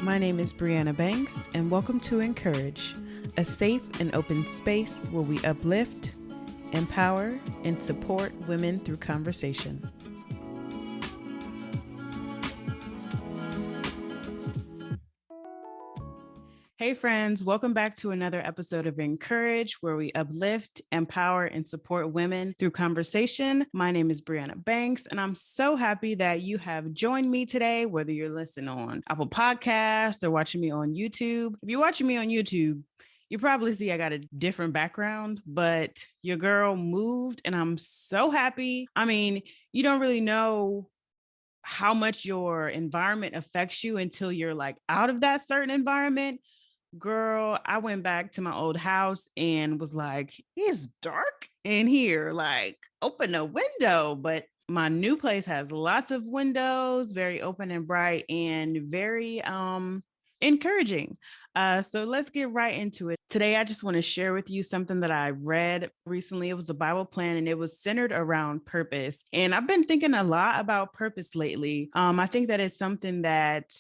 My name is Breanna Banks, and welcome to Encourage, a safe and open space where we uplift, empower, and support women through conversation. Hey friends, welcome back to another episode of Encourage, where we uplift, empower, and support women through conversation. My name is Breanna Banks, and I'm so happy that you have joined me today, whether you're listening on Apple Podcasts or watching me on YouTube. If you're watching me on YouTube, you probably see I got a different background, but your girl moved, and I'm so happy. I mean, you don't really know how much your environment affects you until you're like out of that certain environment. Girl, I went back to my old house and was like, it's dark in here. Like, open a window. But my new place has lots of windows, very open and bright, and very encouraging. So let's get right into it. Today, I just want to share with you something that I read recently. It was a Bible plan and it was centered around purpose. And I've been thinking a lot about purpose lately. I think that is something that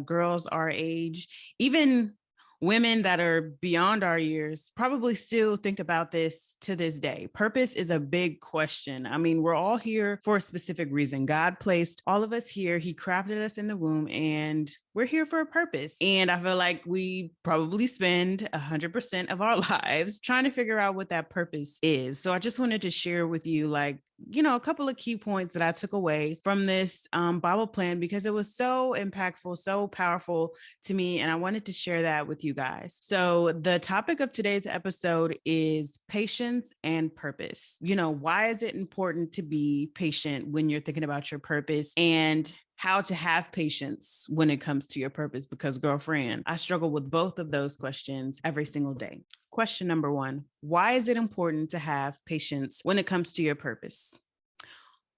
girls our age, even women that are beyond our years, probably still think about this to this day. Purpose is a big question. I mean, we're all here for a specific reason. God placed all of us here. He crafted us in the womb, and we're here for a purpose. And I feel like we probably spend 100% of our lives trying to figure out what that purpose is. So I just wanted to share with you, like, a couple of key points that I took away from this Bible plan, because it was so impactful, so powerful to me. And I wanted to share that with you guys. So the topic of today's episode is patience and purpose. Why is it important to be patient when you're thinking about your purpose, and how to have patience when it comes to your purpose? Because girlfriend, I struggle with both of those questions every single day. Question number one, why is it important to have patience when it comes to your purpose?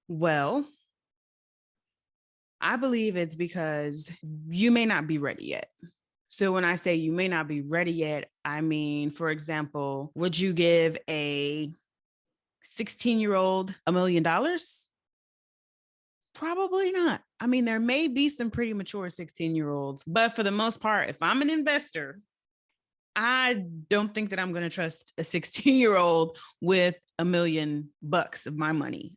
Well, I believe it's because you may not be ready yet. So when I say you may not be ready yet, I mean, for example, would you give a 16-year-old $1 million? Probably not. I mean, there may be some pretty mature 16-year-olds, but for the most part, if I'm an investor, I don't think that I'm going to trust a 16-year-old with $1 million of my money,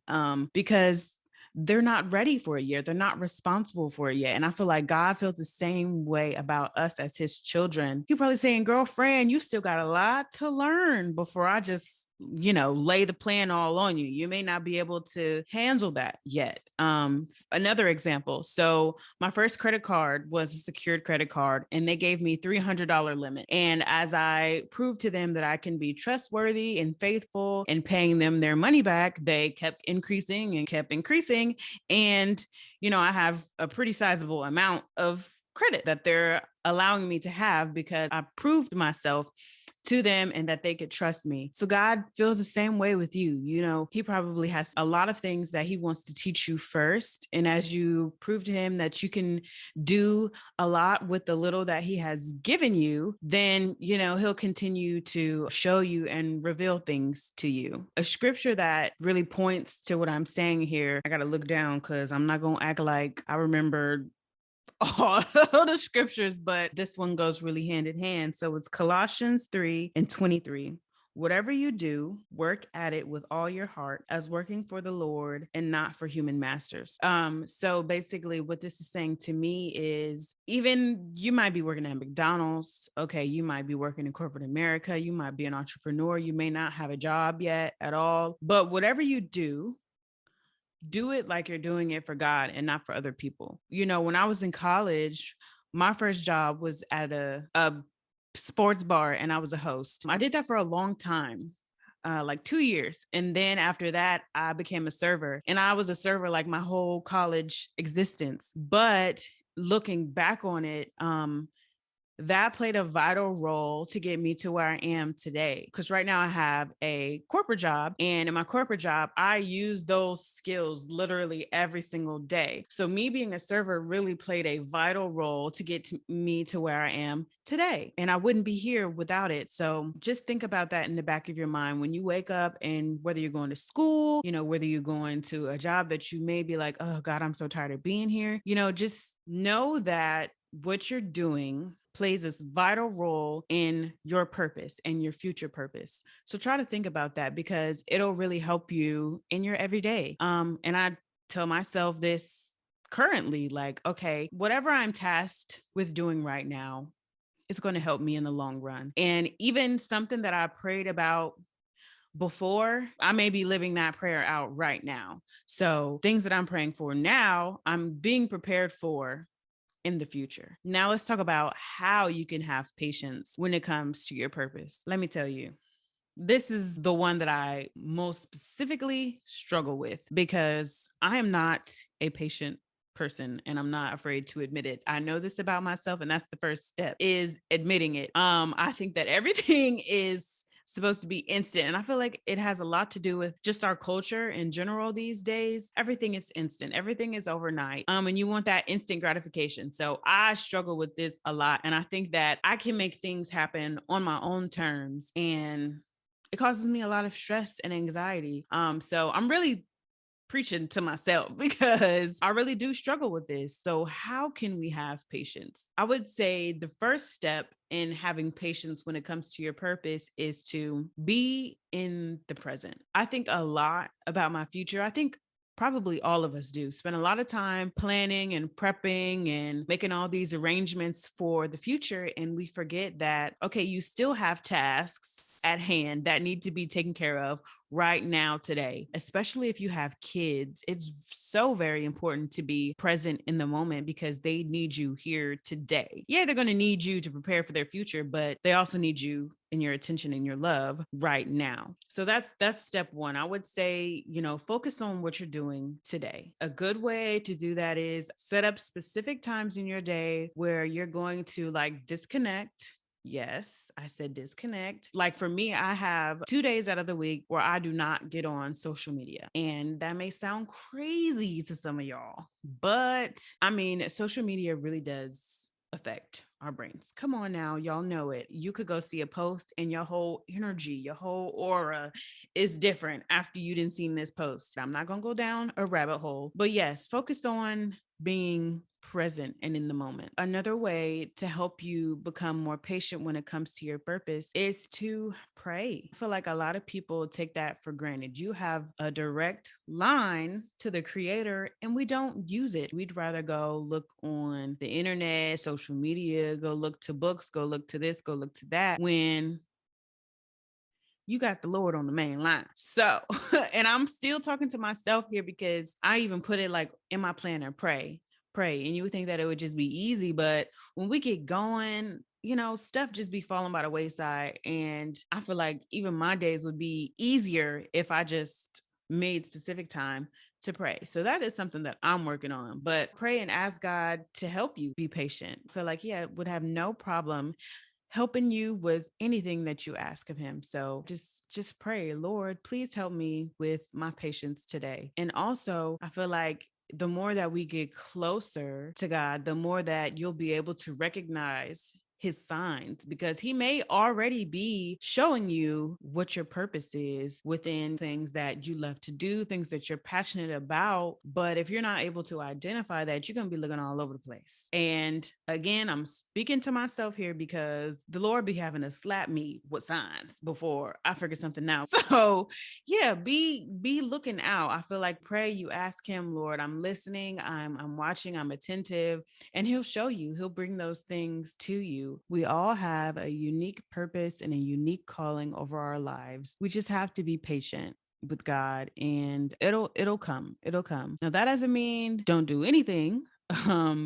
because they're not ready for it yet. They're not responsible for it yet. And I feel like God feels the same way about us as his children. He's probably saying, girlfriend, you still got a lot to learn before I just lay the plan all on you. You may not be able to handle that yet. Another example. So my first credit card was a secured credit card, and they gave me $300 limit. And as I proved to them that I can be trustworthy and faithful and paying them their money back, they kept increasing and kept increasing. And, I have a pretty sizable amount of credit that they're allowing me to have because I proved myself to them and that they could trust me. So God feels the same way with you. He probably has a lot of things that he wants to teach you first. And as you prove to him that you can do a lot with the little that he has given you, then, he'll continue to show you and reveal things to you. A scripture that really points to what I'm saying here, I got to look down because I'm not going to act like I remember all the scriptures, but this one goes really hand in hand. So it's Colossians 3:23. Whatever you do, work at it with all your heart as working for the Lord and not for human masters. So basically what this is saying to me is, even you might be working at McDonald's. Okay. You might be working in corporate America. You might be an entrepreneur. You may not have a job yet at all, but whatever you do it like you're doing it for God and not for other people. When I was in college, my first job was at a sports bar, and I was a host. I did that for a long time, like 2 years. And then after that, I became a server, and I was a server like my whole college existence. But looking back on it, that played a vital role to get me to where I am today. Because right now I have a corporate job, and in my corporate job, I use those skills literally every single day. So me being a server really played a vital role to get me to where I am today. And I wouldn't be here without it. So just think about that in the back of your mind when you wake up, and whether you're going to school, whether you're going to a job that you may be like, oh God, I'm so tired of being here, just know that what you're doing plays this vital role in your purpose and your future purpose. So try to think about that because it'll really help you in your everyday. And I tell myself this currently, like, okay, whatever I'm tasked with doing right now, it's going to help me in the long run. And even something that I prayed about before, I may be living that prayer out right now. So things that I'm praying for now, I'm being prepared for in the future. Now let's talk about how you can have patience when it comes to your purpose. Let me tell you, this is the one that I most specifically struggle with because I am not a patient person and I'm not afraid to admit it. I know this about myself and that's the first step is admitting it. I think that everything is supposed to be instant. And I feel like it has a lot to do with just our culture in general these days. Everything is instant. Everything is overnight. And you want that instant gratification. So I struggle with this a lot. And I think that I can make things happen on my own terms. And it causes me a lot of stress and anxiety. So I'm really preaching to myself because I really do struggle with this. So, how can we have patience? I would say the first step in having patience when it comes to your purpose is to be in the present. I think a lot about my future. I think probably all of us do spend a lot of time planning and prepping and making all these arrangements for the future. And we forget that, okay, you still have tasks at hand that need to be taken care of right now today, especially if you have kids. It's so very important to be present in the moment because they need you here today. Yeah, they're going to need you to prepare for their future, but they also need you and your attention and your love right now. So that's step one. I would say, focus on what you're doing today. A good way to do that is set up specific times in your day where you're going to like disconnect. Yes, I said disconnect. Like for me, I have 2 days out of the week where I do not get on social media. And that may sound crazy to some of y'all, but I mean, social media really does affect our brains. Come on now, y'all know it. You could go see a post and your whole energy, your whole aura is different after you didn't see this post. I'm not going to go down a rabbit hole, but yes, focus on being present and in the moment. Another way to help you become more patient when it comes to your purpose is to pray. I feel like a lot of people take that for granted. You have a direct line to the creator and we don't use it. We'd rather go look on the internet, social media, go look to books, go look to this, go look to that, when you got the Lord on the main line. So, and I'm still talking to myself here because I even put it like in my planner, pray. And you would think that it would just be easy, but when we get going, stuff just be falling by the wayside. And I feel like even my days would be easier if I just made specific time to pray. So that is something that I'm working on, but pray and ask God to help you be patient. I feel like, would have no problem helping you with anything that you ask of him. So just pray, Lord, please help me with my patience today. And also, I feel like the more that we get closer to God, the more that you'll be able to recognize his signs, because he may already be showing you what your purpose is within things that you love to do, things that you're passionate about. But if you're not able to identify that, you're going to be looking all over the place. And again, I'm speaking to myself here because the Lord be having to slap me with signs before I figure something out. So yeah, be looking out. I feel like pray, you ask him, Lord, I'm listening, I'm watching, I'm attentive, and he'll show you, he'll bring those things to you. We all have a unique purpose and a unique calling over our lives. We just have to be patient with God and it'll come. It'll come. Now that doesn't mean don't do anything.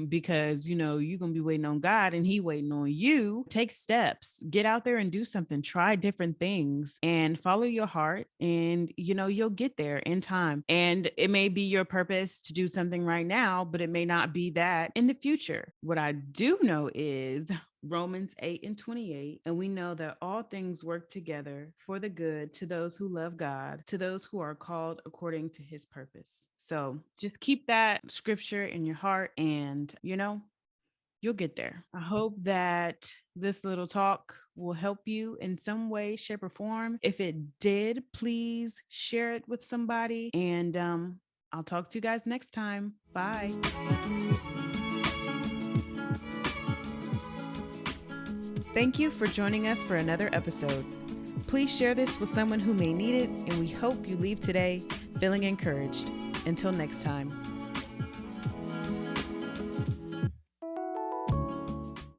Because you're gonna be waiting on God and he waiting on you. Take steps, get out there and do something, try different things and follow your heart, and you'll get there in time. And it may be your purpose to do something right now, but it may not be that in the future. What I do know is Romans 8:28. And we know that all things work together for the good to those who love God, to those who are called according to his purpose. So just keep that scripture in your heart and, you'll get there. I hope that this little talk will help you in some way, shape, or form. If it did, please share it with somebody. And I'll talk to you guys next time. Bye. Thank you for joining us for another episode. Please share this with someone who may need it, and we hope you leave today feeling encouraged. Until next time.